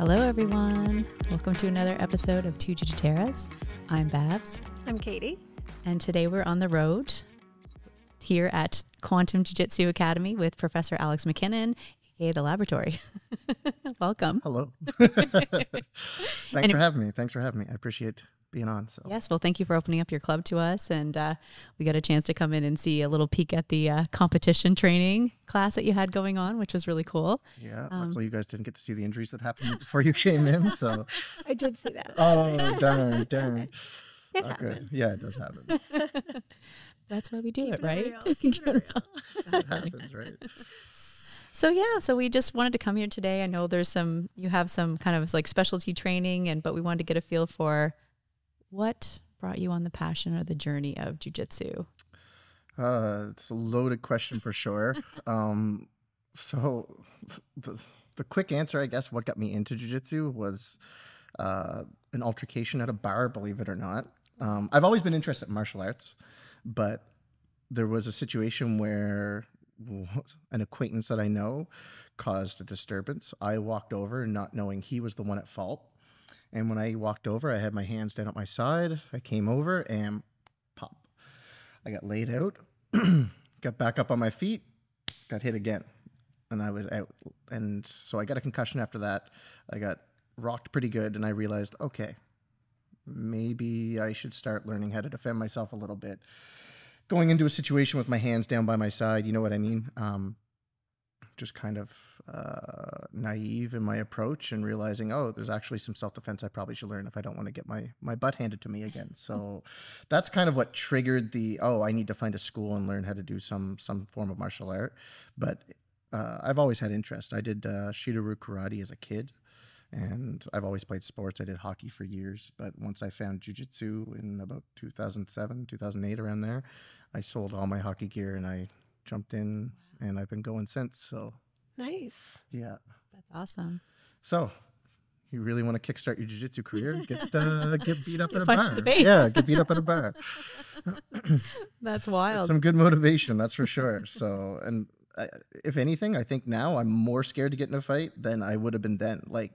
Hello, everyone. Welcome to another episode of Jiujiteiras. I'm Babs. I'm Katie. And today we're on the road here at Quantum Jiu-Jitsu Academy with Professor Alex MacKinnon, aka the laboratory. Welcome. Hello. Thanks for having me. I appreciate being on. So yes, well, thank you for opening up your club to us. And we got a chance to come in and see a little peek at the competition training class that you had going on, which was really cool. Yeah, luckily you guys didn't get to see the injuries that happened before you came in. So I did see that. Oh, darn. It happens. Yeah, it does happen. That's why we do it, right? It happens, right? So we just wanted to come here today. I know you have some kind of like specialty training, but we wanted to get a feel for what brought you on the passion or the journey of jiu-jitsu. It's a loaded question for sure. So the quick answer, I guess, what got me into jiu-jitsu was an altercation at a bar, believe it or not. I've always been interested in martial arts, but there was a situation where an acquaintance that I know caused a disturbance. I walked over not knowing he was the one at fault. And when I walked over, I had my hands down at my side. I came over and pop. I got laid out, got back up on my feet, got hit again, and I was out. And so I got a concussion after that. I got rocked pretty good, and I realized, okay, maybe I should start learning how to defend myself a little bit. Going into a situation with my hands down by my side, you know what I mean? Just kind of naive in my approach and realizing, oh, there's actually some self-defense I probably should learn if I don't want to get my butt handed to me again. So that's kind of what triggered I need to find a school and learn how to do some form of martial art. But I've always had interest. I did Shidoru karate as a kid, and I've always played sports. I did hockey for years, but once I found jiu-jitsu in about 2007, 2008, around there, I sold all my hockey gear and I jumped in, and I've been going since. So nice. Yeah. That's awesome. So you really want to kickstart your jiu-jitsu career? Get beat up at a Punch bar. in the face. Yeah, get beat up at a bar. That's wild. Some good motivation, that's for sure. So, and if anything, I think now I'm more scared to get in a fight than I would have been then. Like,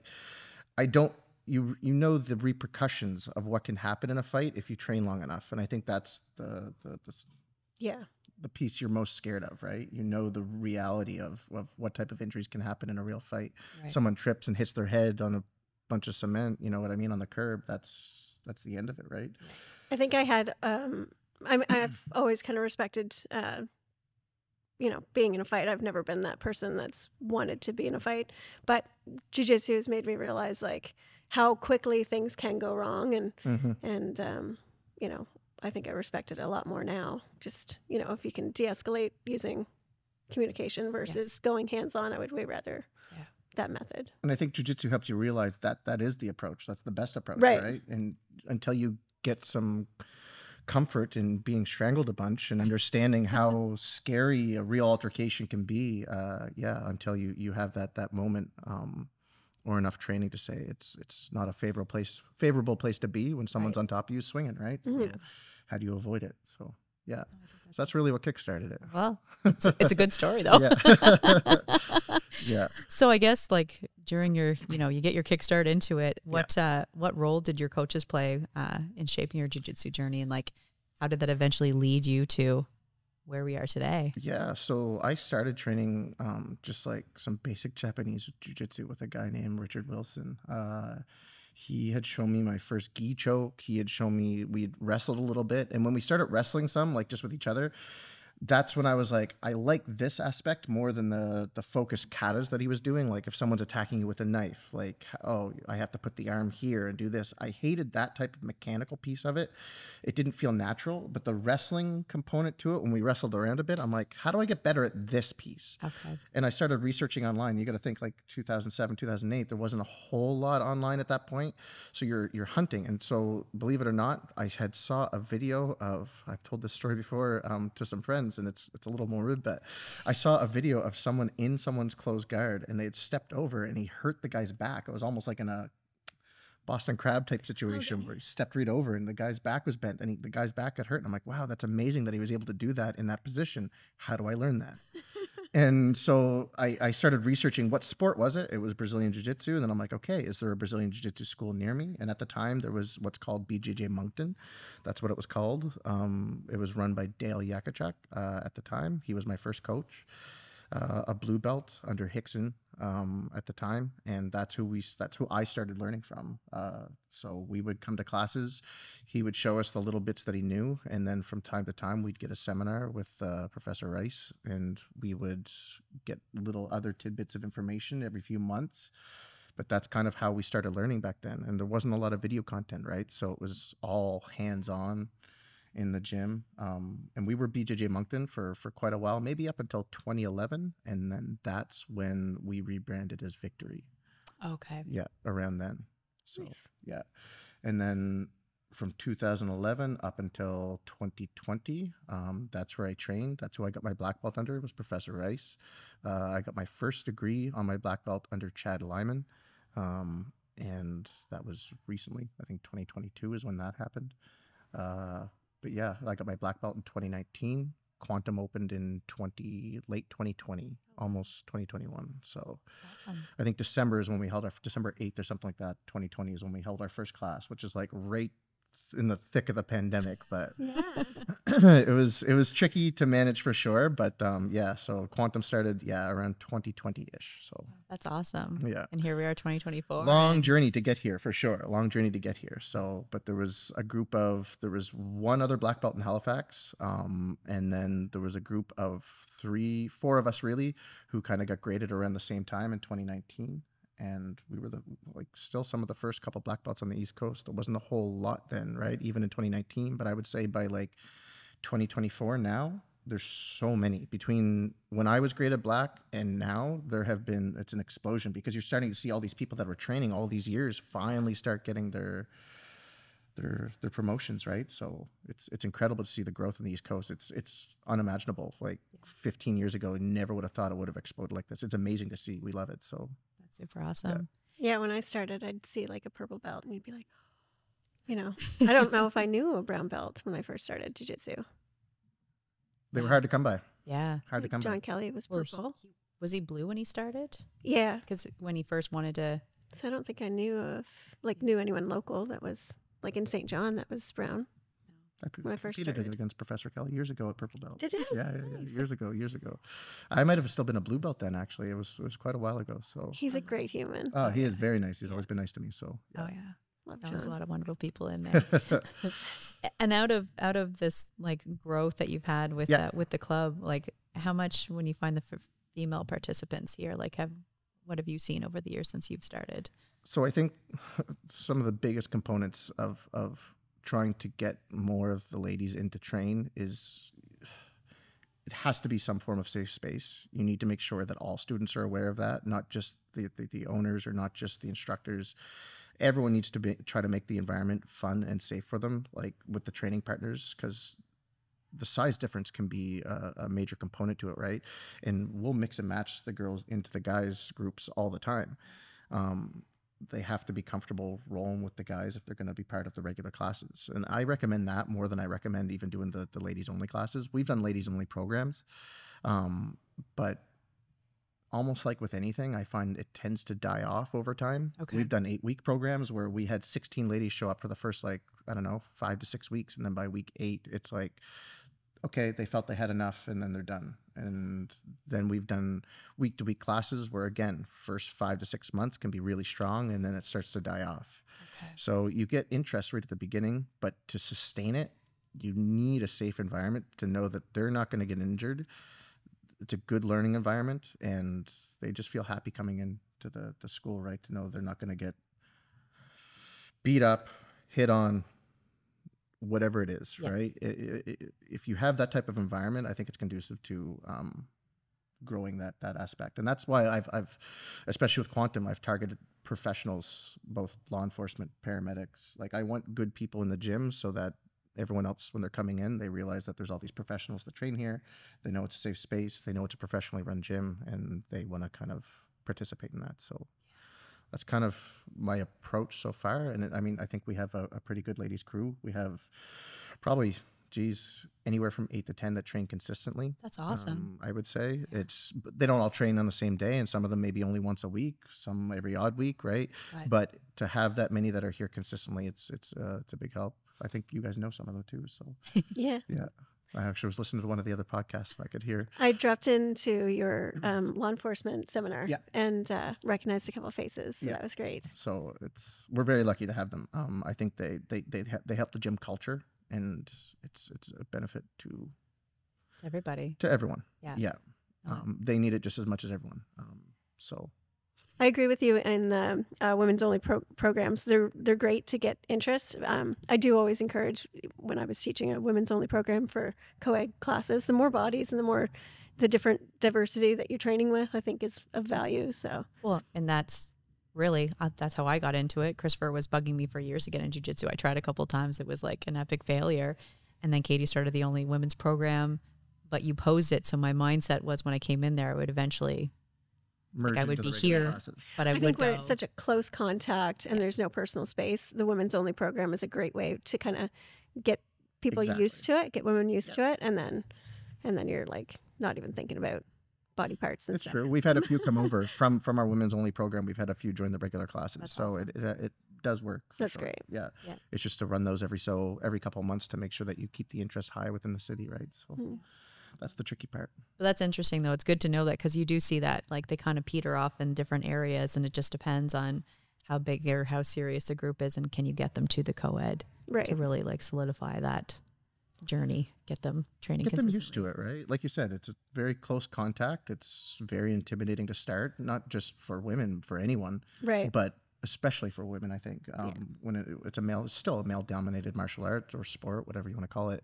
you know the repercussions of what can happen in a fight if you train long enough, and I think that's the piece you're most scared of, right? You know the reality of what type of injuries can happen in a real fight. Right. Someone trips and hits their head on a bunch of cement, you know what I mean, on the curb. That's the end of it, right? I think I had I've always kind of respected being in a fight. I've never been that person that's wanted to be in a fight, but jiu-jitsu has made me realize like how quickly things can go wrong, and I think I respect it a lot more now. Just, if you can de-escalate using communication versus going hands-on, I would way rather that method. And I think jiu-jitsu helps you realize that is the approach. That's the best approach, right? And until you get some comfort in being strangled a bunch and understanding how scary a real altercation can be, until you have that moment, or enough training to say it's not a favorable place to be when someone's on top of you swinging, right? Mm-hmm. So how do you avoid it? So yeah, so that's really what kickstarted it. Well, it's a good story though. Yeah. Yeah. So I guess like during your, you get your kickstart into it. What role did your coaches play in shaping your jiu-jitsu journey, and like how did that eventually lead you to where we are today? Yeah, so I started training just like some basic Japanese jiu-jitsu with a guy named Richard Wilson. He had shown me my first gi choke. He had shown me, we'd wrestled a little bit. And when we started wrestling some, like just with each other, that's when I was like, I like this aspect more than the focused katas that he was doing. Like if someone's attacking you with a knife, like, oh, I have to put the arm here and do this. I hated that type of mechanical piece of it. It didn't feel natural, but the wrestling component to it, when we wrestled around a bit, I'm like, how do I get better at this piece? Okay. And I started researching online. You got to think like 2007, 2008, there wasn't a whole lot online at that point. So you're hunting. And so believe it or not, I had saw a video of, I've told this story before to some friends, and it's a little more rude, but I saw a video of someone in someone's closed guard, and they had stepped over and he hurt the guy's back. It was almost like in a Boston Crab type situation where he stepped right over and the guy's back was bent and the guy's back got hurt. And I'm like, wow, that's amazing that he was able to do that in that position. How do I learn that? And so I started researching what sport was it. It was Brazilian Jiu-Jitsu. And then I'm like, okay, is there a Brazilian Jiu-Jitsu school near me? And at the time, there was what's called BJJ Moncton. That's what it was called. It was run by Dale Yakachuk at the time. He was my first coach, a blue belt under Hickson at the time. And that's who I started learning from. So we would come to classes. He would show us the little bits that he knew. And then from time to time, we'd get a seminar with Professor Rice, and we would get little other tidbits of information every few months. But that's kind of how we started learning back then. And there wasn't a lot of video content, right? So it was all hands-on in the gym. And we were BJJ Moncton for quite a while, maybe up until 2011. And then that's when we rebranded as Victory. Okay. Yeah, around then. So, Nice. yeah. And then from 2011 up until 2020, that's where I trained. That's who I got my black belt under, was Professor Rice. I got my first degree on my black belt under Chad Lyman. And that was recently. I think 2022 is when that happened. But yeah, I got my black belt in 2019. Quantum opened in late 2020, almost 2021. So Awesome. I think December is when we held December 8th or something like that. 2020 is when we held our first class, which is like right in the thick of the pandemic. But Yeah. it was tricky to manage for sure. But yeah, so Quantum started around 2020-ish. So That's awesome. yeah. And here we are, 2024. Long journey to get here, for sure. A long journey to get here. So, but there was one other black belt in Halifax. And then there was a group of 4 of us really who kind of got graded around the same time in 2019. And we were still some of the first couple black belts on the East Coast. There wasn't a whole lot then, right? Even in 2019. But I would say by 2024 now, there's so many. Between when I was graded black and now, it's an explosion, because you're starting to see all these people that were training all these years finally start getting their promotions, right? So it's incredible to see the growth in the East Coast. It's unimaginable. 15 years ago, I never would have thought it would have exploded like this. It's amazing to see. We love it. So That's super awesome. Yeah, when I started, I'd see a purple belt and you'd be like, I don't know if I knew a brown belt when I first started jiu-jitsu. they were hard to come by. Yeah. Hard to come John by. Kelly was Well, purple. was he blue when he started? Yeah. Because when he first wanted to. So I don't think I knew anyone local that was in St. John that was brown. When I first competed started. against Professor Kelly years ago at purple belt. Did you? Yeah, Nice. years ago. I might have still been a blue belt then. Actually, it was quite a while ago. So He's a great human. he is very nice. He's always been nice to me. So Oh yeah. Love There was a John. lot of wonderful people in there. And out of this growth that you've had with the club, how much, when you find the female participants here, what have you seen over the years since you've started? So I think some of the biggest components of trying to get more of the ladies in to train is it has to be some form of safe space. You need to make sure that all students are aware of that, not just the owners or not just the instructors. Everyone needs to try to make the environment fun and safe for them, with the training partners, because the size difference can be a major component to it, right? And we'll mix and match the girls into the guys groups all the time. They have to be comfortable rolling with the guys if they're going to be part of the regular classes. And I recommend that more than I recommend even doing the ladies only classes. We've done ladies only programs, but almost like with anything, I find it tends to die off over time. Okay. We've done 8-week programs where we had 16 ladies show up for the first 5 to 6 weeks. And then by week 8, it's okay, they felt they had enough and then they're done. And then we've done week-to-week classes where, again, first 5 to 6 months can be really strong and then it starts to die off. Okay. So you get interest right at the beginning, but to sustain it, you need a safe environment to know that they're not going to get injured. It's a good learning environment and they just feel happy coming into the school, right? To know they're not going to get beat up, hit on, whatever it is, Yeah. right? If you have that type of environment, I think it's conducive to growing that aspect. And that's why I've especially with Quantum, I've targeted professionals, both law enforcement, paramedics. I want good people in the gym so that everyone else, when they're coming in, they realize that there's all these professionals that train here. They know it's a safe space. They know it's a professionally run gym, and they want to kind of participate in that. So that's kind of my approach so far. And I think we have a pretty good ladies crew. We have probably anywhere from 8 to 10 that train consistently. That's awesome. I would say they don't all train on the same day, and some of them maybe only once a week, some every odd week, right? But to have that many that are here consistently, it's a big help. I think you guys know some of them too. So yeah. I actually was listening to one of the other podcasts I could hear. I dropped into your law enforcement seminar and recognized a couple of faces. So that was great. So we're very lucky to have them. I think they help the gym culture, and it's a benefit to everybody, to everyone. Yeah. They need it just as much as everyone. So I agree with you in the women's only programs. They're great to get interest. I do always encourage, when I was teaching a women's only program for co-ed classes, the more bodies and the different diversity that you're training with, I think is of value. So well, and that's really that's how I got into it. Christopher was bugging me for years to get in jiu-jitsu. I tried a couple of times. It was like an epic failure. And then Katie started the only women's program, but you posed it. So my mindset was, when I came in there, I would eventually, I would be here, classes. But I think we're in such a close contact and there's no personal space. The women's only program is a great way to kind of get people used to it, get women used to it, and then you're like not even thinking about body parts and stuff. It's true. We've had a few come over from our women's only program. We've had a few join the regular classes. That's so awesome. it does work. That's great. Yeah. It's just to run those every couple of months to make sure that you keep the interest high within the city, right? So that's the tricky part. But that's interesting, though. It's good to know that, because you do see that, like, they kind of peter off in different areas, and it just depends on how big or how serious the group is, and can you get them to the co-ed to really like solidify that journey, get them training, get them used to it, right? Like you said, it's a very close contact. It's very intimidating to start, not just for women, for anyone, right? But especially for women, I think, when it's still a male-dominated martial art or sport, whatever you want to call it.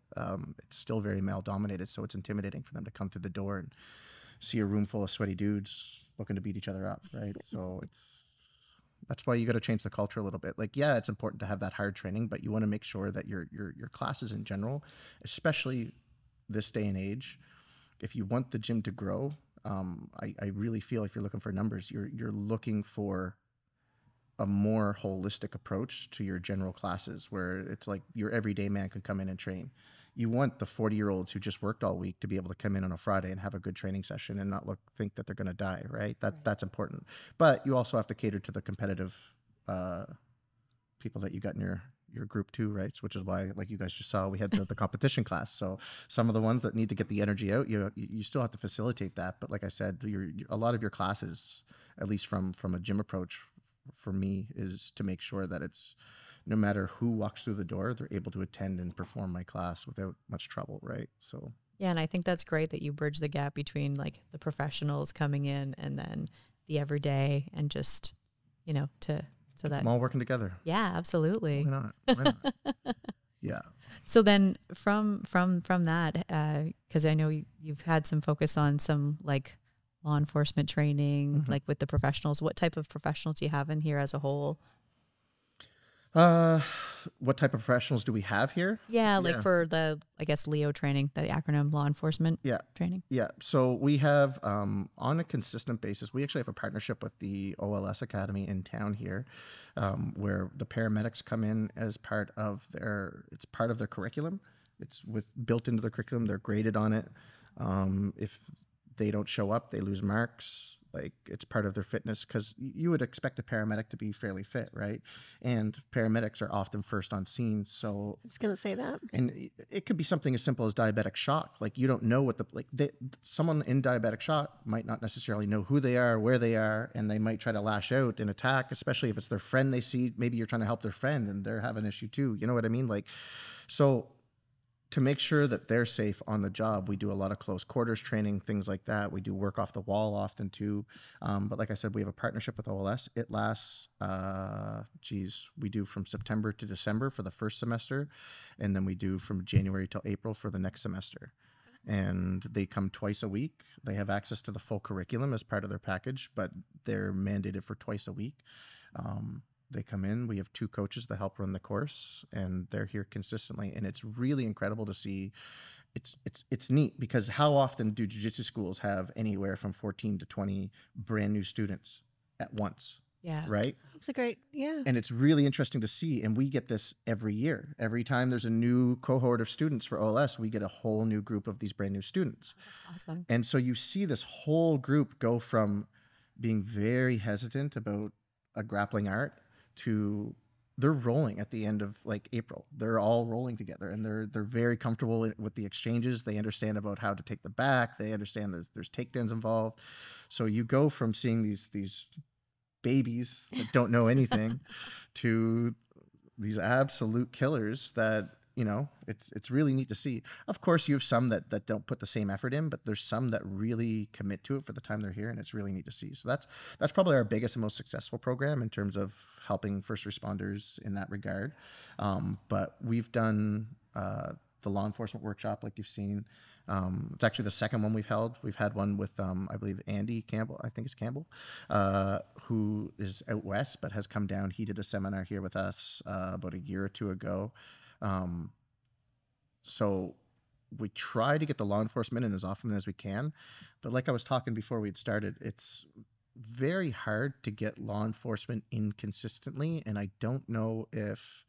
It's still very male-dominated, so it's intimidating for them to come through the door and see a room full of sweaty dudes looking to beat each other up, right? So that's why you got to change the culture a little bit. Like, yeah, it's important to have that hard training, but you want to make sure that your classes in general, especially this day and age, if you want the gym to grow, I really feel, if you're looking for numbers, you're looking for a more holistic approach to your general classes, where it's like your everyday man can come in and train. You want the 40-year-olds who just worked all week to be able to come in on a Friday and have a good training session and not think that they're going to die, right? That's important. But you also have to cater to the competitive people that you got in your group too, right? Which is why, like you guys just saw, we had the competition class. So some of the ones that need to get the energy out, you still have to facilitate that. But like I said, a lot of your classes, at least from a gym approach, for me, is to make sure that it's, no matter who walks through the door, they're able to attend and perform my class without much trouble, right? So yeah, and I think that's great that you bridge the gap between like the professionals coming in and then the everyday, and just, so that I'm all working together. Yeah, absolutely. Why not? Yeah. So then from that, because I know you've had some focus on some like law enforcement training, like with the professionals. What type of professionals do you have in here as a whole? What type of professionals do we have here? Yeah, like for the, I guess, LEO training, the acronym law enforcement training. Yeah. So we have, on a consistent basis, we actually have a partnership with the OLS Academy in town here, where the paramedics come in as part of their curriculum. It's built into the curriculum. They're graded on it. If they don't show up, they lose marks. Like, it's part of their fitness, because you would expect a paramedic to be fairly fit, right? And paramedics are often first on scene. So I was going to say that. And it could be something as simple as diabetic shock. Like, you don't know what someone in diabetic shock might not necessarily know who they are, where they are, and they might try to lash out and attack, especially if it's their friend they see. Maybe you're trying to help their friend and they're having an issue too. You know what I mean? Like, so to make sure that they're safe on the job, we do a lot of close quarters training, things like that. We do work off the wall often too. But like I said, we have a partnership with OLS. It lasts, we do from September to December for the first semester. And then we do from January till April for the next semester. And they come twice a week. They have access to the full curriculum as part of their package, but they're mandated for twice a week. They come in, we have 2 coaches that help run the course, and they're here consistently. And it's really incredible to see. It's neat, because how often do jiu-jitsu schools have anywhere from 14 to 20 brand new students at once? Yeah. Right. That's a great, And it's really interesting to see. And we get this every year. Every time there's a new cohort of students for OLS, we get a whole new group of these brand new students. That's awesome. And so you see this whole group go from being very hesitant about a grappling art to they're rolling at the end of like April. They're all rolling together, and they're very comfortable with the exchanges. They understand about how to take the back. They understand there's takedowns involved. So you go from seeing these babies that don't know anything to these absolute killers that, you know, it's really neat to see. Of course, you have some that don't put the same effort in, but there's some that really commit to it for the time they're here, and it's really neat to see. So that's probably our biggest and most successful program in terms of helping first responders in that regard. But we've done the law enforcement workshop, like you've seen. It's actually the second one we've held. We've had one with, I believe, Andy Campbell, I think it's Campbell, who is out west but has come down. He did a seminar here with us about a year or two ago. So we try to get the law enforcement in as often as we can. But like I was talking before we had started, it's very hard to get law enforcement in consistently. And I don't know if...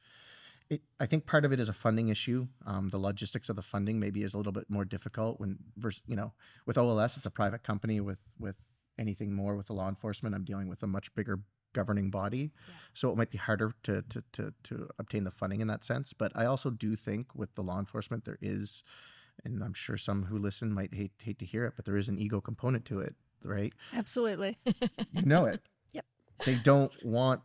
I think part of it is a funding issue. The logistics of the funding maybe is a little bit more difficult when, you know, with OLS, it's a private company. With anything more with the law enforcement, I'm dealing with a much bigger governing body. Yeah. So it might be harder to obtain the funding in that sense. But I also do think with the law enforcement, there is, and I'm sure some who listen might hate to hear it, but there is an ego component to it, right? Absolutely. You know it. Yep. They don't want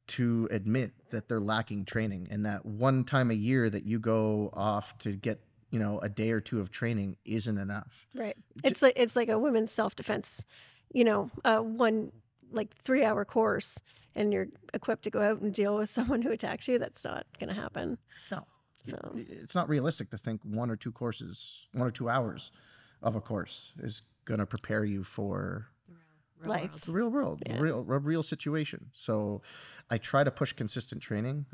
to admit that they're lacking training, and that one time a year that you go off to get, you know, a day or two of training isn't enough. Right. It's like a women's self-defense, you know, one like 3-hour course, and you're equipped to go out and deal with someone who attacks you. That's not going to happen. No. So it's not realistic to think 1 or 2 hours of a course is going to prepare you for life, the real world, yeah. real situation. So I try to push consistent training.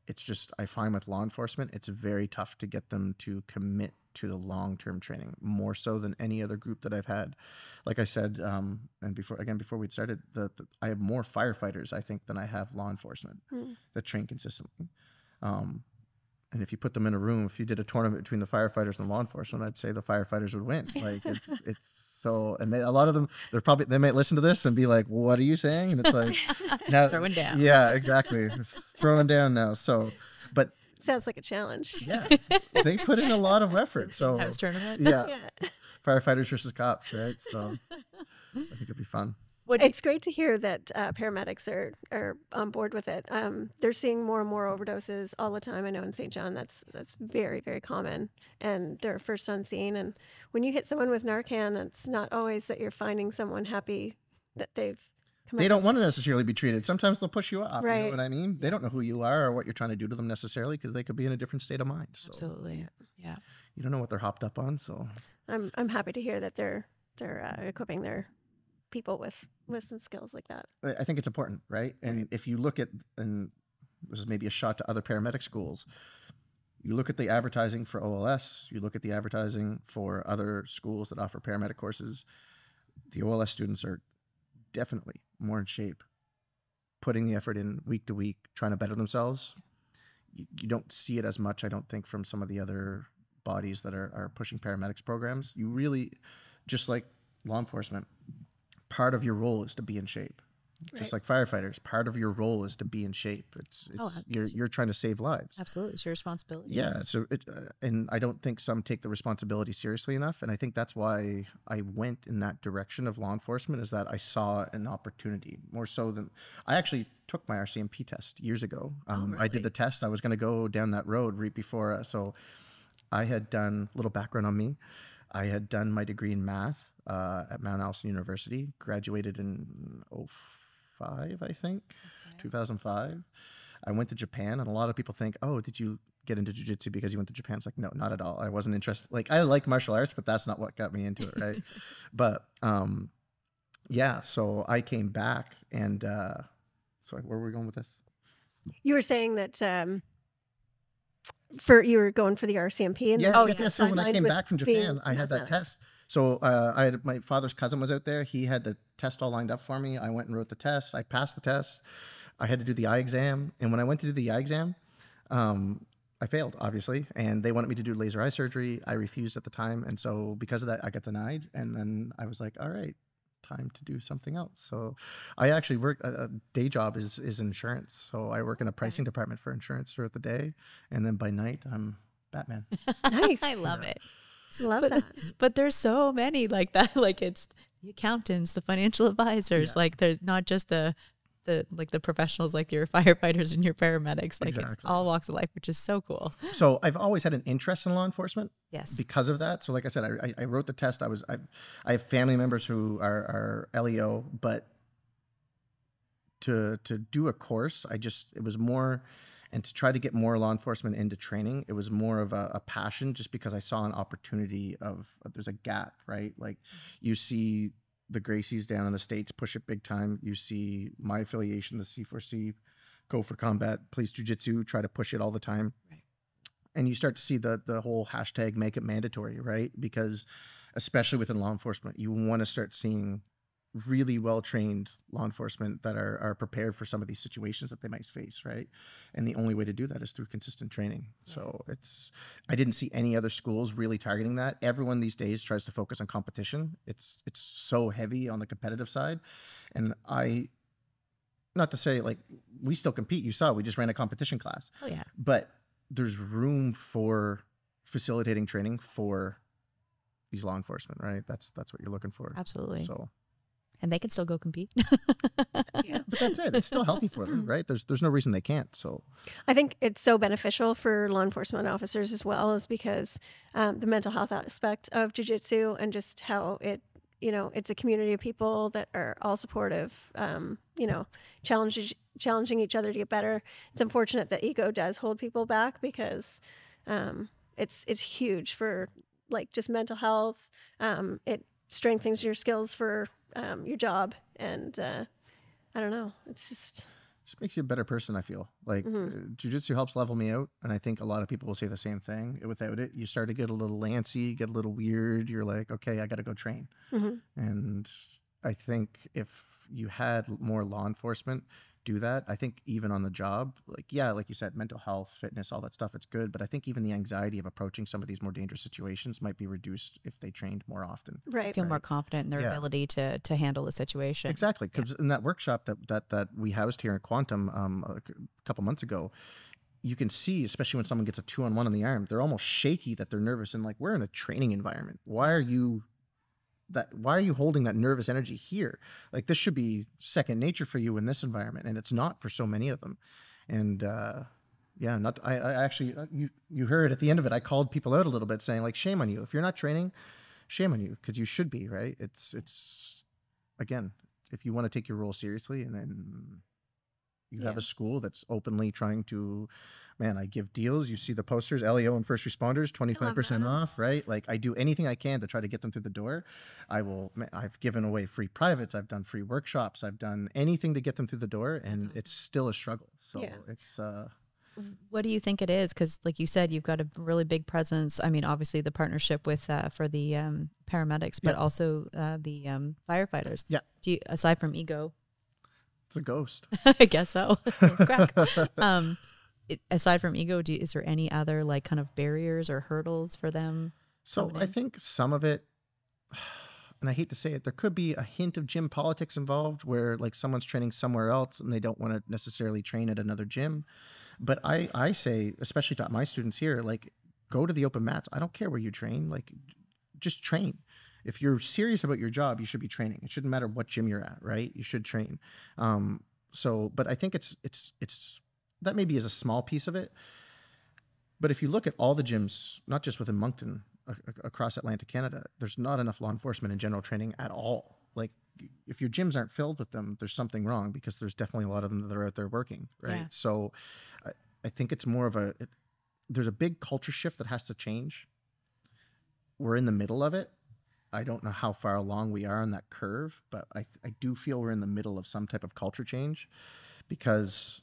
It's just, I find with law enforcement, it's very tough to get them to commit to the long-term training, more so than any other group that I've had. Like I said, and before we'd started, I have more firefighters, I think, than I have law enforcement that train consistently. And if you put them in a room, if you did a tournament between the firefighters and law enforcement, I'd say the firefighters would win. Like it's so, and a lot of them, they might listen to this and be like, "What are you saying?" And it's like, now, throwing down. Yeah, exactly, throwing down now. So, but sounds like a challenge. Yeah, they put in a lot of effort. So house tournament. Yeah, firefighters versus cops, right? So I think it'd be fun. It's great to hear that paramedics are on board with it. They're seeing more and more overdoses all the time. I know in St. John that's very, very common, and they're first on scene. And when you hit someone with Narcan, it's not always that you're finding someone happy that they've come. They don't want to necessarily be treated. Sometimes they'll push you off. Right. You know what I mean? They don't know who you are or what you're trying to do to them necessarily, because they could be in a different state of mind. So absolutely, yeah. You don't know what they're hopped up on. So I'm happy to hear that they're equipping their people with some skills like that. I think it's important, right? And if you look at, and this is maybe a shot to other paramedic schools, you look at the advertising for OLS, you look at the advertising for other schools that offer paramedic courses, the OLS students are definitely more in shape, putting the effort in week to week, trying to better themselves. You don't see it as much, I don't think, from some of the other bodies that are pushing paramedics programs. You really, just like law enforcement, part of your role is to be in shape. Right. Just like firefighters, part of your role is to be in shape. You're trying to save lives. Absolutely, it's your responsibility. Yeah. So and I don't think some take the responsibility seriously enough. And I think that's why I went in that direction of law enforcement, is that I saw an opportunity more so than I actually took my RCMP test years ago. Really? I did the test. I was going to go down that road right before. So I had done a little background on me. I had done my degree in math at Mount Allison University, graduated in 2005, I think, 2005. I went to Japan, and a lot of people think, oh, did you get into jiu-jitsu because you went to Japan? It's like, no, not at all. I wasn't interested. Like, I like martial arts, but that's not what got me into it, right? But, yeah, so I came back, and sorry, where were we going with this? You were saying that you were going for the RCMP. And yeah, so when I came back from Japan, I had that test. So I had my father's cousin was out there. He had the test all lined up for me. I went and wrote the test. I passed the test. I had to do the eye exam. And when I went to do the eye exam, I failed, obviously. And they wanted me to do laser eye surgery. I refused at the time. And so because of that, I got denied. And then I was like, all right, time to do something else. So I actually work, a day job is insurance. So I work in a pricing department for insurance throughout the day. And then by night, I'm Batman. Nice. I love it. Love But, that. but there's so many like that. Like it's the accountants, the financial advisors, like they're not just the like the professionals, like your firefighters and your paramedics, like it's all walks of life, which is so cool. So I've always had an interest in law enforcement. Yes. Because of that. So like I said, I wrote the test. I have family members who are LEO, but to do a course, it was more, and to try to get more law enforcement into training, it was more of a passion, just because I saw an opportunity of there's a gap, right? Like you see the Gracies down in the States push it big time. You see my affiliation, the C4C, Go for Combat, Police Jiu-Jitsu, try to push it all the time. Right. And you start to see the whole hashtag make it mandatory, right? Because especially within law enforcement, you want to start seeing really well-trained law enforcement that are prepared for some of these situations that they might face, right? And the only way to do that is through consistent training. Yeah. So I didn't see any other schools really targeting that. Everyone these days tries to focus on competition. It's so heavy on the competitive side. And not to say, like, we still compete. You saw, we just ran a competition class. Oh yeah. But there's room for facilitating training for these law enforcement, right? That's what you're looking for. Absolutely. So. And they can still go compete. Yeah. But that's it. It's still healthy for them, right? There's no reason they can't. So I think it's so beneficial for law enforcement officers as well, is because the mental health aspect of jiu-jitsu and just how it's a community of people that are all supportive, challenging each other to get better. It's unfortunate that ego does hold people back, because it's huge for like just mental health. It strengthens your skills for your job, and I don't know, it's just makes you a better person. I feel like jiu-jitsu helps level me out, and I think a lot of people will say the same thing. Without it, you start to get a little lancy, get a little weird. You're like, okay, I got to go train. And I think if you had more law enforcement do that, I think even on the job, like you said, mental health, fitness, all that stuff, it's good. But I think even the anxiety of approaching some of these more dangerous situations might be reduced if they trained more often. right. Feel more confident in their ability to handle the situation. Exactly. Because in that workshop that we housed here in Quantum a couple months ago, you can see, especially when someone gets a 2-on-1 on the arm, they're almost shaky, that they're nervous, and like, we're in a training environment. Why are you holding that nervous energy here? Like, this should be second nature for you in this environment, and it's not for so many of them. And I actually, you heard at the end of it, I called people out a little bit, saying like, shame on you if you're not training, shame on you, because you should be, right? It's again, if you want to take your role seriously, and then you have a school that's openly trying to, man, I give deals. You see the posters, LEO and first responders, 25% off, right? Like, I do anything I can to try to get them through the door. I've given away free privates. I've done free workshops. I've done anything to get them through the door, and it's still a struggle. So it's, what do you think it is? Because like you said, you've got a really big presence. I mean, obviously the partnership with, for the paramedics, but also the firefighters. Yeah. Do you, aside from ego? It's a ghost. I guess so. Crack. Aside from ego, is there any other like kind of barriers or hurdles for them? So I think some of it, and I hate to say it, there could be a hint of gym politics involved, where like someone's training somewhere else and they don't want to necessarily train at another gym. But I say, especially to my students here, like, go to the open mats. I don't care where you train. Like, just train. If you're serious about your job, you should be training. It shouldn't matter what gym you're at, right? You should train. But I think it's that maybe is a small piece of it. But if you look at all the gyms, not just within Moncton, across Atlantic Canada, there's not enough law enforcement and general training at all. Like, if your gyms aren't filled with them, there's something wrong, because there's definitely a lot of them that are out there working, right? Yeah. So I think it's more of there's a big culture shift that has to change. We're in the middle of it. I don't know how far along we are on that curve, but I do feel we're in the middle of some type of culture change, because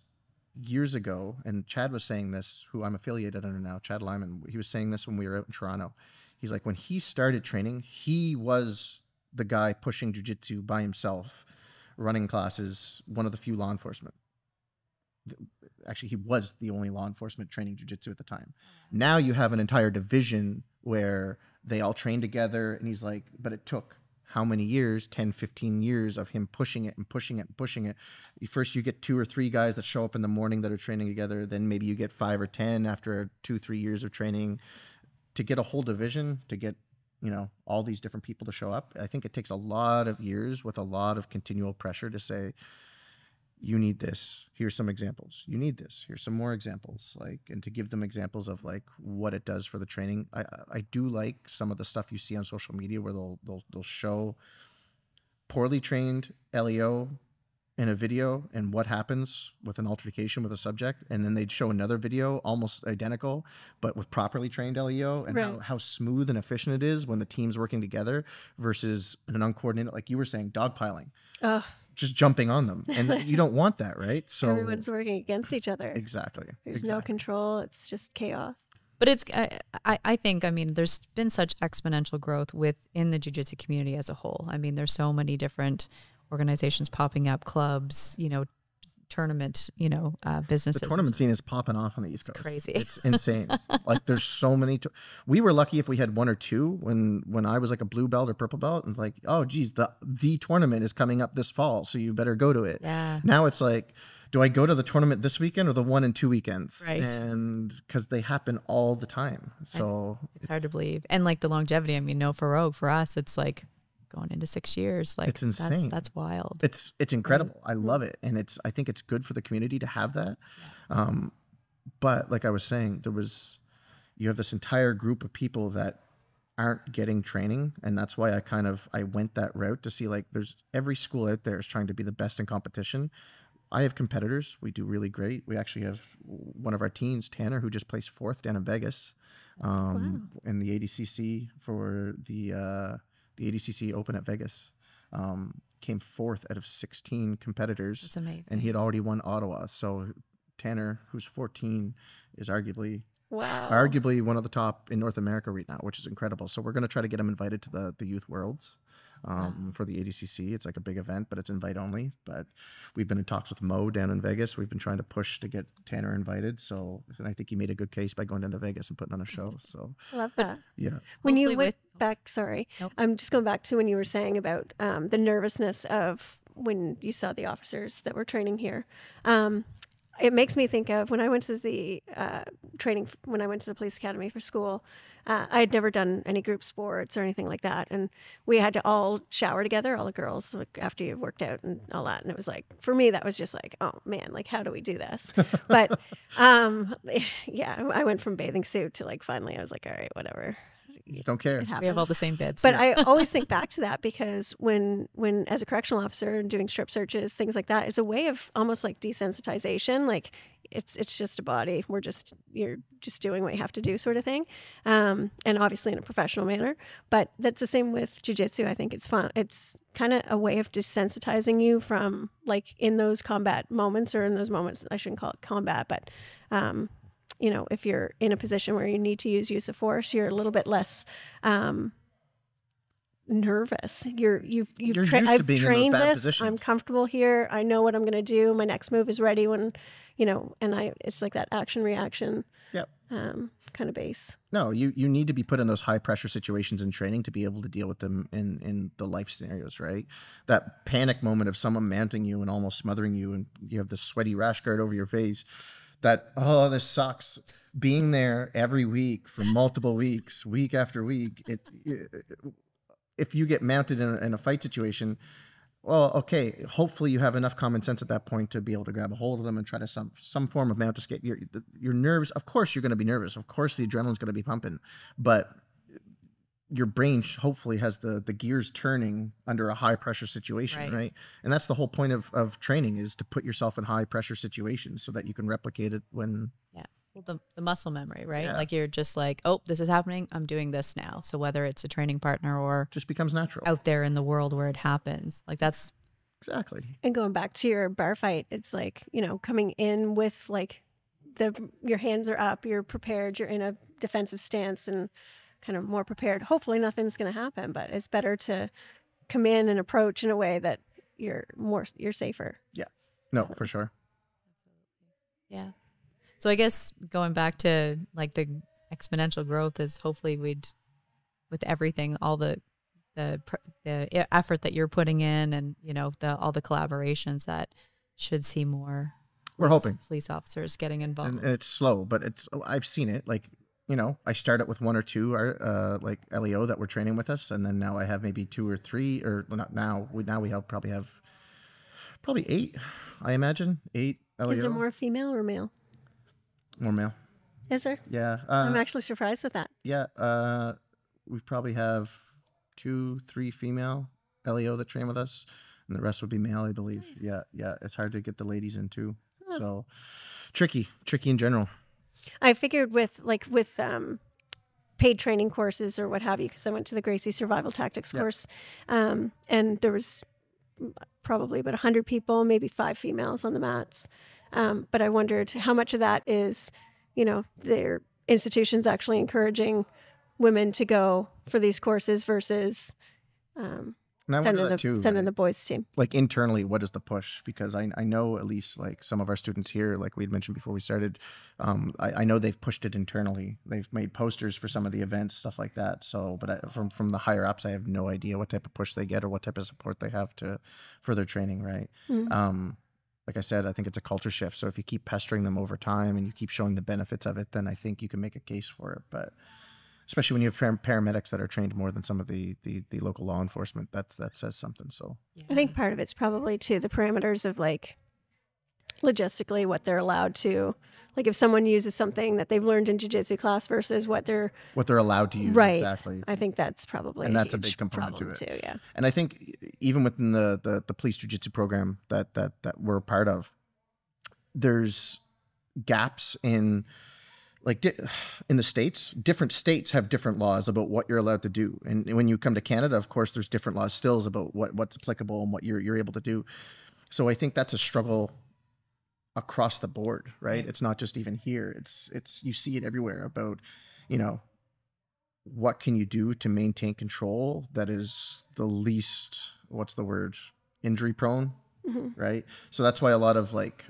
years ago, and Chad was saying this, who I'm affiliated under now, Chad Lyman, he was saying this when we were out in Toronto. He's like, when he started training, he was the guy pushing jiu-jitsu by himself, running classes, one of the few law enforcement. Actually, he was the only law enforcement training jiu-jitsu at the time. Now you have an entire division where they all train together, and he's like, but it took how many years, 10, 15 years of him pushing it and pushing it and pushing it. First you get 2 or 3 guys that show up in the morning that are training together. Then maybe you get 5 or 10 after 2-3 years of training. To get a whole division, to get, you know, all these different people to show up, I think it takes a lot of years with a lot of continual pressure to say, you need this. Here's some examples. You need this. Here's some more examples. Like, and to give them examples of like what it does for the training. I do like some of the stuff you see on social media where they'll show poorly trained LEO in a video and what happens with an altercation with a subject, and then they'd show another video almost identical but with properly trained LEO, and how smooth and efficient it is when the team's working together versus an uncoordinated, like you were saying, dogpiling. Just jumping on them, and you don't want that, right? So everyone's working against each other. Exactly. There's no control. It's just chaos. But it's, I think, I mean, there's been such exponential growth within the jiu-jitsu community as a whole. I mean, there's so many different organizations popping up, clubs, you know, tournament, you know, businesses. The tournament scene is popping off on the East Coast. Crazy. It's insane. Like there's so many. We were lucky if we had 1 or 2 when I was like a blue belt or purple belt, and like, oh geez, the tournament is coming up this fall, so you better go to it. Yeah. Now it's like, do I go to the tournament this weekend or the 1 and 2 weekends? Right. And because they happen all the time, so it's hard to believe. And like the longevity, I mean, no Farouk, for us, it's like going into 6 years. Like it's insane. That's wild. It's incredible. I love it. And I think it's good for the community to have that. Yeah. But like I was saying, you have this entire group of people that aren't getting training. And that's why I went that route to see, like, there's every school out there is trying to be the best in competition. I have competitors. We do really great. We actually have one of our teens, Tanner, who just placed 4th down in Vegas, in the ADCC for the ADCC Open at Vegas. Came 4th out of 16 competitors. That's amazing. And he had already won Ottawa. So Tanner, who's 14, is arguably one of the top in North America right now, which is incredible. So we're going to try to get him invited to the Youth Worlds for the ADCC. It's like a big event, but it's invite only. But we've been in talks with Mo down in Vegas. We've been trying to push to get Tanner invited. So, and I think he made a good case by going down to Vegas and putting on a show. So love that. Yeah. When you went back, sorry, nope. I'm just going back to when you were saying about the nervousness of when you saw the officers that were training here. It makes me think of when I went to the training, when I went to the police academy for school. I had never done any group sports or anything like that. And we had to all shower together, all the girls, like, after you've worked out and all that. And it was like, for me, that was just like, oh man, like, how do we do this? But yeah, I went from bathing suit to like, finally I was like, all right, whatever. You don't care. We have all the same bits. But I always think back to that because when as a correctional officer and doing strip searches, things like that, it's a way of almost like desensitization. Like it's just a body. You're just doing what you have to do, sort of thing. And obviously in a professional manner. But that's the same with jiu-jitsu. I think it's fun. It's kind of a way of desensitizing you from like in those combat moments, or in those moments, I shouldn't call it combat, but you know, if you're in a position where you need to use of force, you're a little bit less nervous. I've trained this. Positions. I'm comfortable here. I know what I'm going to do. My next move is ready when, you know, and it's like that action reaction. Yep. Kind of base. No, you need to be put in those high pressure situations in training to be able to deal with them in the life scenarios, right? That panic moment of someone mounting you and almost smothering you, and you have this sweaty rash guard over your face. That, oh, this sucks. Being there every week for multiple weeks, week after week, if you get mounted in a fight situation, well, okay, hopefully you have enough common sense at that point to be able to grab a hold of them and try to some form of mount escape. Your nerves, of course you're going to be nervous. Of course the adrenaline's going to be pumping, but your brain hopefully has the gears turning under a high pressure situation, right? And that's the whole point of training, is to put yourself in high pressure situations so that you can replicate it when... Yeah, well, the muscle memory, right? Yeah. Like you're just like, oh, this is happening, I'm doing this now. So whether it's a training partner or... just becomes natural. Out there in the world where it happens. Like that's... Exactly. And going back to your bar fight, it's like, you know, coming in with like your hands are up, you're prepared, you're in a defensive stance, and kind of more prepared. Hopefully nothing's going to happen, but it's better to come in and approach in a way that you're safer. Yeah. No, for sure. Yeah. So I guess going back to like the exponential growth is hopefully with everything, all the effort that you're putting in and, you know, all the collaborations that should see more. We're hoping police officers getting involved. And it's slow, but I've seen it. Like, you know, I started with 1 or 2 like LEO that were training with us, and then now I have maybe 2 or 3, or well, not now. We probably have 8. I imagine 8 LEO. Is there more female or male? More male. Is there? Yeah. I'm actually surprised with that. Yeah. We probably have 2, 3 female LEO that train with us, and the rest would be male, I believe. Nice. Yeah. It's hard to get the ladies in too. Oh. So tricky in general. I figured with paid training courses or what have you, because I went to the Gracie Survival Tactics course, and there was probably about 100 people, maybe 5 females on the mats. But I wondered how much of that is, you know, their institutions actually encouraging women to go for these courses versus sending the boys team. Like internally, what is the push? Because I know at least like some of our students here, like we had mentioned before we started, I know they've pushed it internally. They've made posters for some of the events, stuff like that. So, but from the higher ups, I have no idea what type of push they get or what type of support they have for their training, right? Mm-hmm. Like I said, I think it's a culture shift. So if you keep pestering them over time and you keep showing the benefits of it, then I think you can make a case for it. But especially when you have paramedics that are trained more than some of the local law enforcement, that says something. So I think part of it's probably too the parameters of like logistically what they're allowed to, like if someone uses something that they've learned in jiu-jitsu class versus what they're allowed to use. Right. Exactly. I think that's probably that's a big component to it too. Yeah. And I think even within the police jiu-jitsu program that we're a part of, there's gaps in. Like in the States, different states have different laws about what you're allowed to do. And when you come to Canada, of course, there's different laws still about what's applicable and what you're able to do. So I think that's a struggle across the board, right? It's not just even here. It's you see it everywhere about, you know, what can you do to maintain control that is the least, injury prone, right? So that's why a lot of like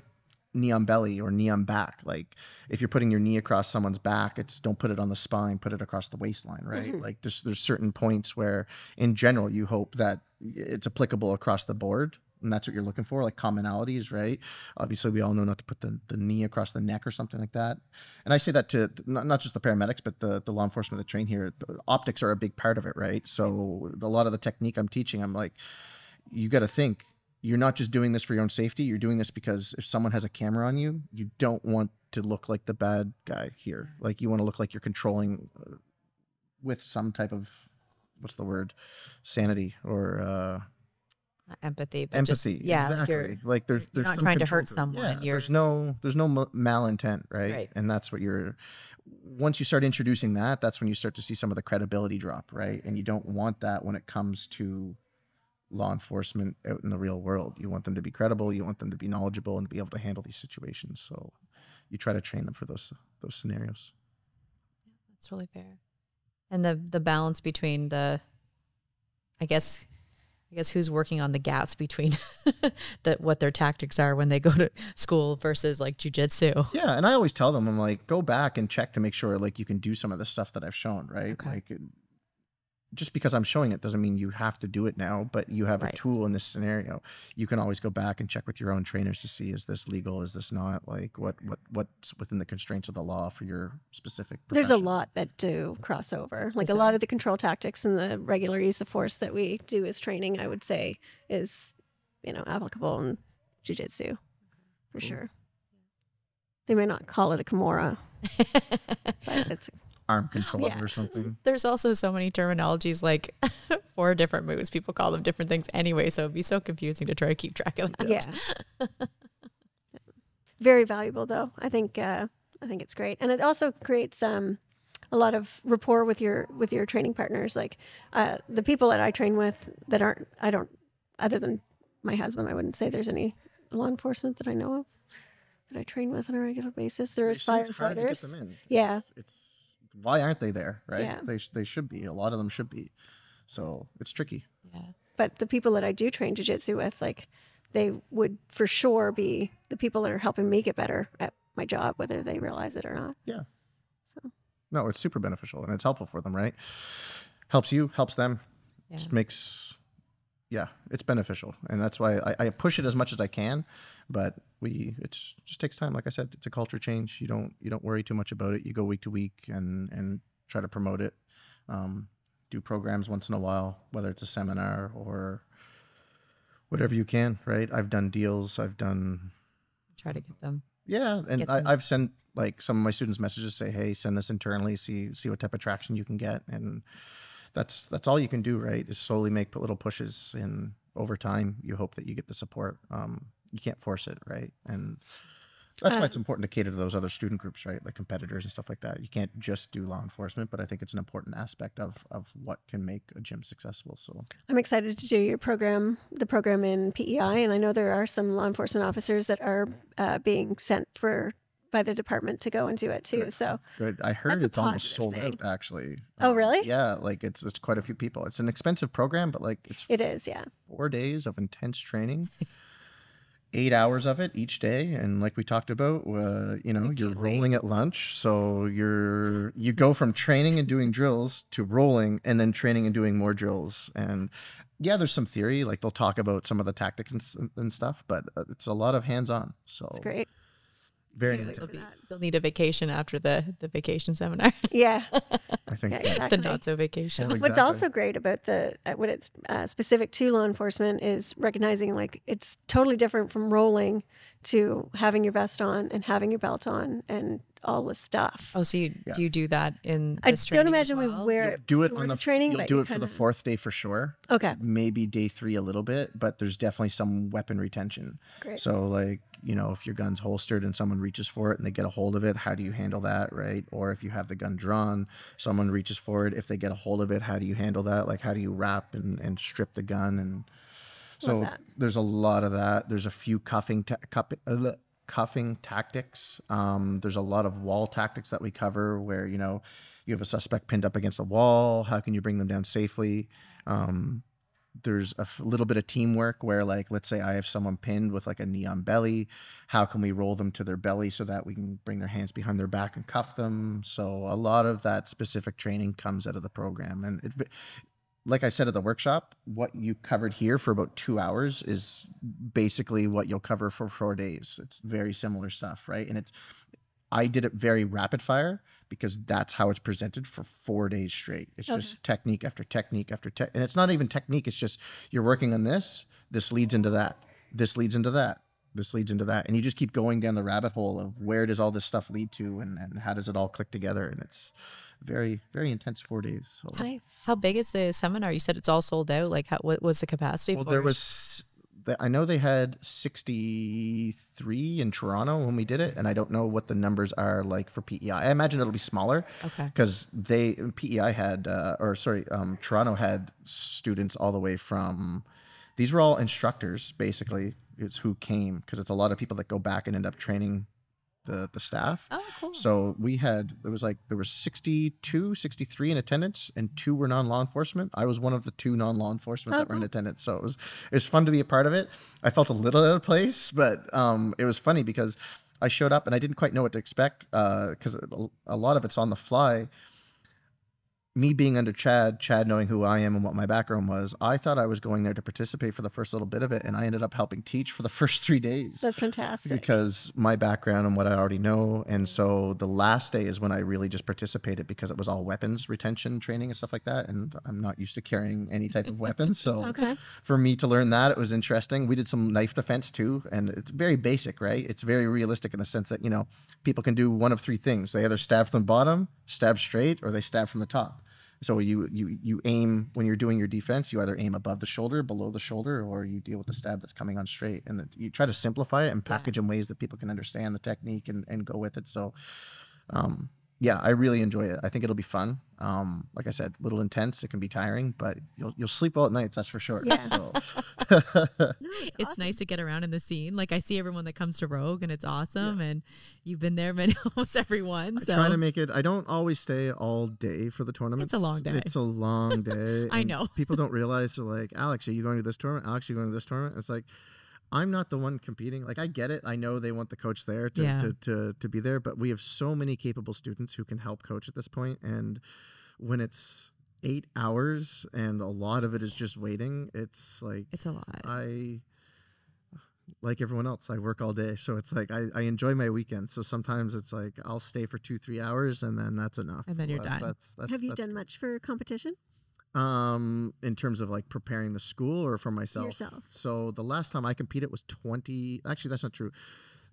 knee on belly or knee on back, like if you're putting your knee across someone's back, it's don't put it on the spine, put it across the waistline, right? Like there's certain points where in general you hope that it's applicable across the board, and that's what you're looking for, like commonalities, right? Obviously we all know not to put the knee across the neck or something like that. And I say that to not just the paramedics, but the law enforcement that train here. The optics are a big part of it, right? So a lot of the technique I'm teaching, I'm like, you got to think, you're not just doing this for your own safety. You're doing this because if someone has a camera on you, you don't want to look like the bad guy here. Like you want to look like you're controlling with some type of, sanity or empathy. But empathy. Just, yeah, exactly. Like there's not trying to hurt someone. Yeah, there's no malintent, right? And that's what once you start introducing that, that's when you start to see some of the credibility drop, right? And you don't want that when it comes to law enforcement out in the real world. You want them to be credible, you want them to be knowledgeable and be able to handle these situations. So you try to train them for those scenarios. That's really fair. And the balance between I guess who's working on the gaps between what their tactics are when they go to school versus like jiu-jitsu. Yeah, and I always tell them, I'm like, go back and check to make sure like you can do some of the stuff that I've shown, right? Okay. Like just because I'm showing it doesn't mean you have to do it now, but you have a tool in this scenario. You can always go back and check with your own trainers to see, is this legal? Is this not? Like what's within the constraints of the law for your specific profession? There's a lot that do cross over. Like a lot of the control tactics and the regular use of force that we do as training, I would say is, applicable in jiu-jitsu for sure. They may not call it a Kimura, but it's arm control or something. There's also so many terminologies, like 4 different moves. People call them different things anyway, so it'd be so confusing to try to keep track of that. Yeah. Very valuable though. I think it's great. And it also creates a lot of rapport with your training partners. Like the people that I train with that other than my husband, I wouldn't say there's any law enforcement that I know of that I train with on a regular basis. There's firefighters. Hard to get them in. Yeah. It's why aren't they there, right? Yeah. They should be. A lot of them should be. So it's tricky. Yeah. But the people that I do train jiu-jitsu with, like, they would for sure be the people that are helping me get better at my job, whether they realize it or not. Yeah. So No, it's super beneficial and it's helpful for them, right? Helps you, helps them. Yeah. Just makes, yeah, it's beneficial. And that's why I push it as much as I can, but it just takes time. Like I said, it's a culture change. You don't worry too much about it. You go week to week and try to promote it. Do programs once in a while, whether it's a seminar or whatever you can, right? I've done deals. Try to get them. Yeah, and Get them. I've sent like some of my students messages, say, hey, send this internally, see what type of traction you can get. And that's all you can do, right? Is slowly make little pushes, and over time you hope that you get the support. You can't force it, right? And that's why it's important to cater to those other student groups, right? Like competitors and stuff like that. You can't just do law enforcement, but I think it's an important aspect of what can make a gym successful. So I'm excited to do your program, the program in PEI, and I know there are some law enforcement officers that are being sent by the department to go and do it too. Good. So good. I heard That's a it's almost positive sold thing. out, actually. Oh, really? Yeah, like it's quite a few people. It's an expensive program, but like it is, yeah. 4 days of intense training. 8 hours of it each day, and like we talked about, you're rolling at lunch, so you go from training and doing drills to rolling and then training and doing more drills. And yeah, there's some theory, like they'll talk about some of the tactics and stuff, but it's a lot of hands-on. So It's great. very Yeah, nice. They'll need a vacation after the vacation seminar. Yeah. I think Yeah, so. exactly. The not so vacation. Well, What's exactly. also great about what it's specific to law enforcement is recognizing like it's totally different from rolling to having your vest on and having your belt on and all the stuff. Oh, so do you do that in I this don't training as imagine we well? wear it Do it for on the training. You'll but do you it for the kinda- 4th day for sure. Okay, Maybe day 3 a little bit, but there's definitely some weapon retention. great. So like, if your gun's holstered and someone reaches for it and they get a hold of it, how do you handle that, right? Or if you have the gun drawn, someone reaches for it, if they get a hold of it, how do you handle that? Like how do you wrap and strip the gun? And Love so that. there's a lot of that. There's a few cuffing tactics. There's a lot of wall tactics that we cover where, you have a suspect pinned up against a wall. How can you bring them down safely? There's a little bit of teamwork where, like, let's say I have someone pinned with like a knee on belly. How can we roll them to their belly so that we can bring their hands behind their back and cuff them? So a lot of that specific training comes out of the program. And like I said at the workshop, what you covered here for about 2 hours is basically what you'll cover for 4 days. It's very similar stuff, right? And I did it very rapid fire because that's how it's presented for 4 days straight. It's just technique after technique after and it's not even technique. It's just you're working on this. This leads into that. This leads into that. This leads into that. And you just keep going down the rabbit hole of where does all this stuff lead to and how does it all click together. And it's very, very intense 4 days. So. Nice. How big is the seminar? You said it's all sold out. Like, what was the capacity? Well, for there was, I know they had 63 in Toronto when we did it, and I don't know what the numbers are like for PEI. I imagine it'll be smaller. Okay. Because PEI had, Toronto had students all the way from, these were all instructors, basically. It's who came, because it's a lot of people that go back and end up training the staff. Oh, cool. So there were 62, 63 in attendance, and 2 were non-law enforcement. I was one of the 2 non-law enforcement that were in attendance. So it was fun to be a part of it. I felt a little out of place, but it was funny because I showed up and I didn't quite know what to expect because a lot of it's on the fly. Me being under Chad knowing who I am and what my background was, I thought I was going there to participate for the first little bit of it, and I ended up helping teach for the first 3 days. That's fantastic. Because my background and what I already know. And so the last day is when I really just participated because it was all weapons retention training and stuff like that. And I'm not used to carrying any type of weapon. So for me to learn that, it was interesting. We did some knife defense too. And it's very basic, right? It's very realistic in the sense that, people can do one of 3 things. They either stab from the bottom, stab straight, or they stab from the top. So you aim when you're doing your defense, you either aim above the shoulder, below the shoulder, or you deal with the stab that's coming on straight. And you try to simplify it and package in ways that people can understand the technique and go with it. So yeah, I really enjoy it. I think it'll be fun. Like I said, a little intense. It can be tiring, but you'll sleep well at nights. That's for sure. Yeah. So. No, It's awesome. nice to get around in the scene. Like I see everyone that comes to Rogue and it's awesome. And you've been there almost everyone. So I try to make it. I don't always stay all day for the tournament. It's a long day. It's a long day. I and know. People don't realize, they're like, Alex, are you going to this tournament? Alex, are you going to this tournament? It's like, I'm not the one competing. Like, I get it. I know they want the coach there to be there, but we have so many capable students who can help coach at this point. And when it's 8 hours and a lot of it is just waiting, it's like, it's a lot. I, like everyone else, I work all day. So it's like, I enjoy my weekends. So sometimes it's like, I'll stay for 2-3 hours and then that's enough. And then you're done. Have you done much for competition? In terms of like preparing the school or for myself? Yourself. So the last time I competed was actually, that's not true.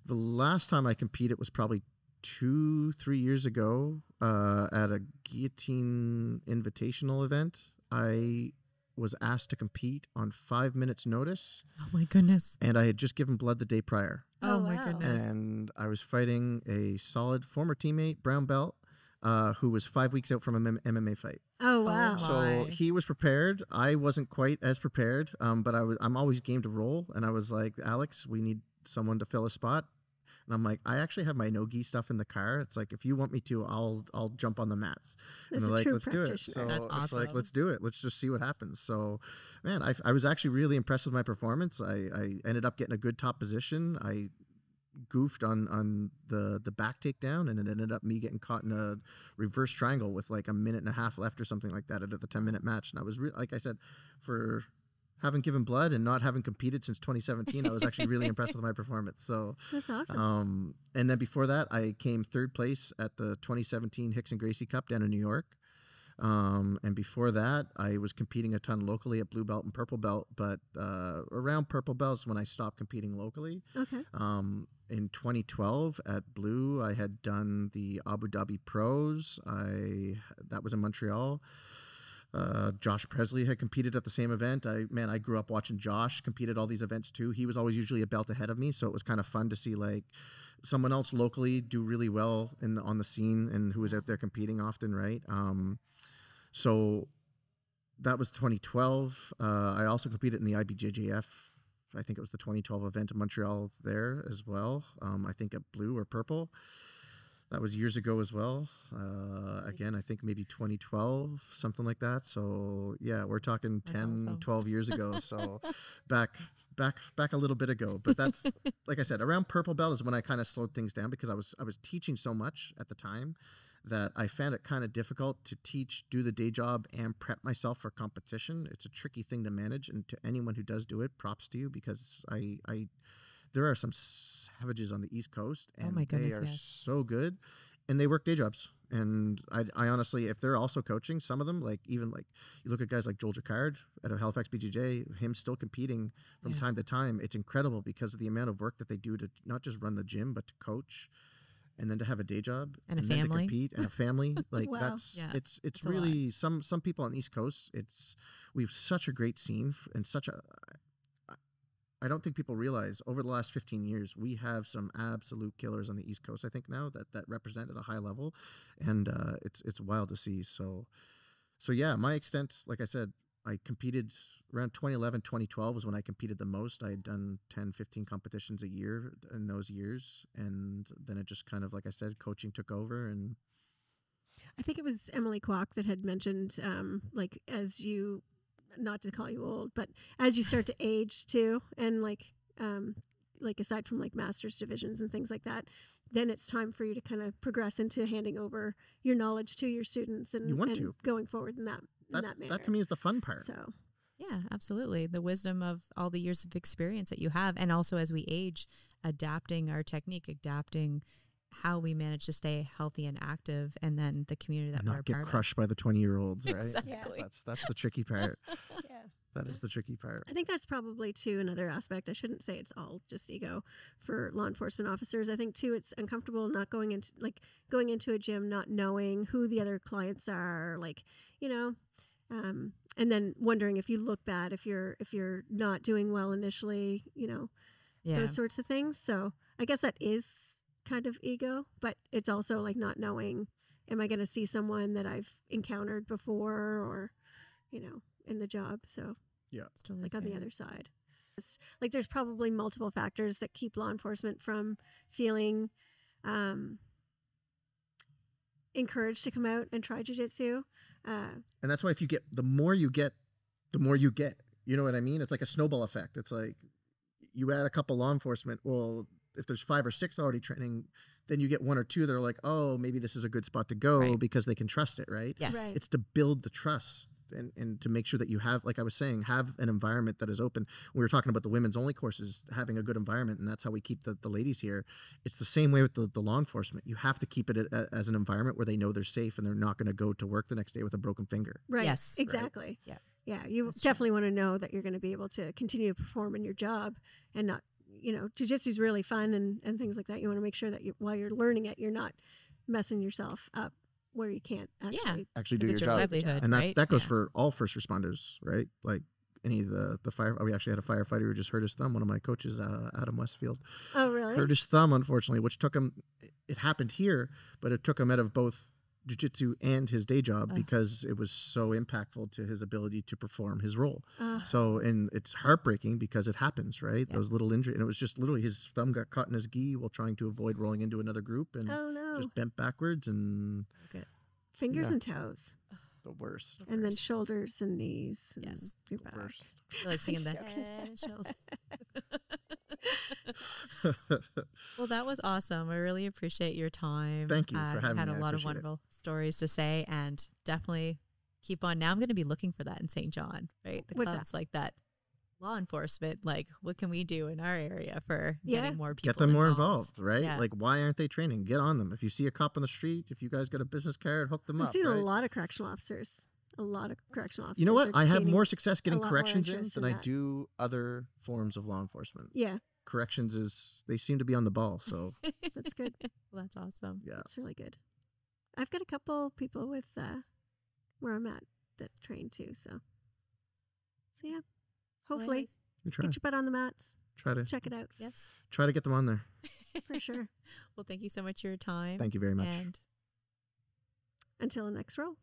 The last time I competed was probably 2-3 years ago at a guillotine invitational event. I was asked to compete on 5 minutes notice. Oh my goodness. And I had just given blood the day prior. Oh my wow. goodness. And I was fighting a solid former teammate, brown belt, who was 5 weeks out from an MMA fight. Oh wow. Oh, So my. he was prepared. I wasn't quite as prepared, but I'm always game to roll. And I was like, Alex, we need someone to fill a spot. And I'm like, I actually have my no-gi stuff in the car. It's like, if you want me to, I'll jump on the mats. And That's they're a like, true let's do it. practitioner. So That's it's like, awesome. let's do it. Let's just see what happens. So, man, I was actually really impressed with my performance. I ended up getting a good top position. I goofed on the back takedown, and it ended up me getting caught in a reverse triangle with like a minute and a half left or something like that at the 10-minute match. And I was like I said, for having given blood and not having competed since 2017, I was actually really impressed with my performance. So That's awesome. and then before that, I came third place at the 2017 Hicks and Gracie Cup down in New York. And before that, I was competing a ton locally at blue belt and purple belt, but around purple belt is when I stopped competing locally. Okay. In 2012 at blue, I had done the Abu Dhabi Pros. That was in Montreal. Josh Presley had competed at the same event. I grew up watching Josh compete at all these events too. He was always usually a belt ahead of me, so it was kind of fun to see like someone else locally do really well on the scene and who was out there competing often, right? So that was 2012. I also competed in the IBJJF. I think it was the 2012 event in Montreal there as well. I think at blue or purple. That was years ago as well. Again, I think maybe 2012, something like that. So yeah, we're talking 10, awesome. 12 years ago. So back a little bit ago. But that's, like I said, around purple belt is when I kind of slowed things down because I was teaching so much at the time that I found it kind of difficult to teach, do the day job, and prep myself for competition. It's a tricky thing to manage, and to anyone who does do it, props to you, because there are some savages on the East Coast, and my goodness, they are yes. so good, and they work day jobs. And I honestly, if they're also coaching, some of them, like even like you look at guys like Joel Jacquard at Halifax BJJ, him still competing from Yes. time to time, it's incredible because of the amount of work that they do to not just run the gym, but to coach. And then to have a day job And a then to family. compete and a family, like Wow. that's Yeah, it's a really some people on the East Coast. We have such a great scene and I don't think people realize over the last 15 years we have some absolute killers on the East Coast. I think now that represent at a high level, and it's wild to see. So yeah, my extent, like I said, I competed around 2011, 2012 was when I competed the most. I had done 10, 15 competitions a year in those years. And then it just kind of, like I said, coaching took over. And I think it was Emily Kwok that had mentioned, like, as you, not to call you old, but as you start to age too, and like aside from like master's divisions and things like that, then it's time for you to kind of progress into handing over your knowledge to your students and, You want to. going forward in that manner. that to me is the fun part. So Yeah, absolutely. The wisdom of all the years of experience that you have. And also as we age, adapting our technique, adapting how we manage to stay healthy and active, and then the community that And we're not a get part crushed by the 20-year-olds, right? Exactly. That's the tricky part. yeah. That is the tricky part. I think that's probably too another aspect. I shouldn't say it's all just ego for law enforcement officers. I think too it's uncomfortable not going into a gym not knowing who the other clients are, like, you know, and then wondering if you look bad if you're not doing well initially, you know, Yeah. those sorts of things. So I guess that is kind of ego, but it's also like not knowing am I going to see someone that I've encountered before or, you know, in the job. So Yeah. It's totally like on the fair. other side. It's, like there's probably multiple factors that keep law enforcement from feeling encouraged to come out and try jiu-jitsu. And that's why if you get, the more you get, the more you get. You know what I mean? It's like a snowball effect. It's like you add a couple law enforcement. Well, if there's 5 or 6 already training, then you get 1 or 2 that are like, oh, maybe this is a good spot to go Right. because they can trust it, right? Yes. Right. It's to build the trust and to make sure that you have, like I was saying, have an environment that is open. We were talking about the women's only courses, having a good environment, and that's how we keep the ladies here. It's the same way with the law enforcement. You have to keep it as an environment where they know they're safe and they're not going to go to work the next day with a broken finger. Right. Yes. Exactly. Right. Yeah. You That's definitely want to know that you're going to be able to continue to perform in your job and not, you know, jiu-jitsu is really fun and things like that. You want to make sure that while you're learning it, you're not messing yourself up where you can't Actually do 'Cause it's your your job. livelihood, And right? that goes Yeah. for all first responders, right? Like any of the fire. We actually had a firefighter who just hurt his thumb. One of my coaches, Adam Westfield, Oh, really? hurt his thumb, unfortunately, which took him, it happened here, but it took him out of both jiu-jitsu and his day job because it was so impactful to his ability to perform his role. So, and it's heartbreaking because it happens, right? Yeah. Those little injuries. And it was just literally his thumb got caught in his gi while trying to avoid rolling into another group and Oh, no. just bent backwards and Fingers Yeah. and toes. the worst. And then shoulders and knees. And Yes. your The back. worst. I feel like singing the Just joking. head and shoulders. Well, that was awesome. I really appreciate your time. Thank you for having had me. a I lot of appreciate it. wonderful stories to say, and definitely keep on. Now I'm going to be looking for that in St. John, right? The What's clubs like that. Law enforcement, like what can we do in our area for Yeah. getting more people Get them more involved, right? Yeah. Like, why aren't they training? Get on them. If you see a cop on the street, if you guys got a business card, hook them I've up. seen right? a lot of correctional officers. A lot of correctional officers. You know what? are I have gaining more success getting a lot more corrections in interest than in I that. do other forms of law enforcement. Yeah, Corrections they seem to be on the ball. So, that's good. Well, that's awesome. yeah. That's really good. I've got a couple people with where I'm at that train too. So yeah, hopefully Anyways, We try. get your butt on the mats. Try to Check it out yes. try to get them on there. for sure. Well, thank you so much for your time. Thank you very much. And Until the next roll.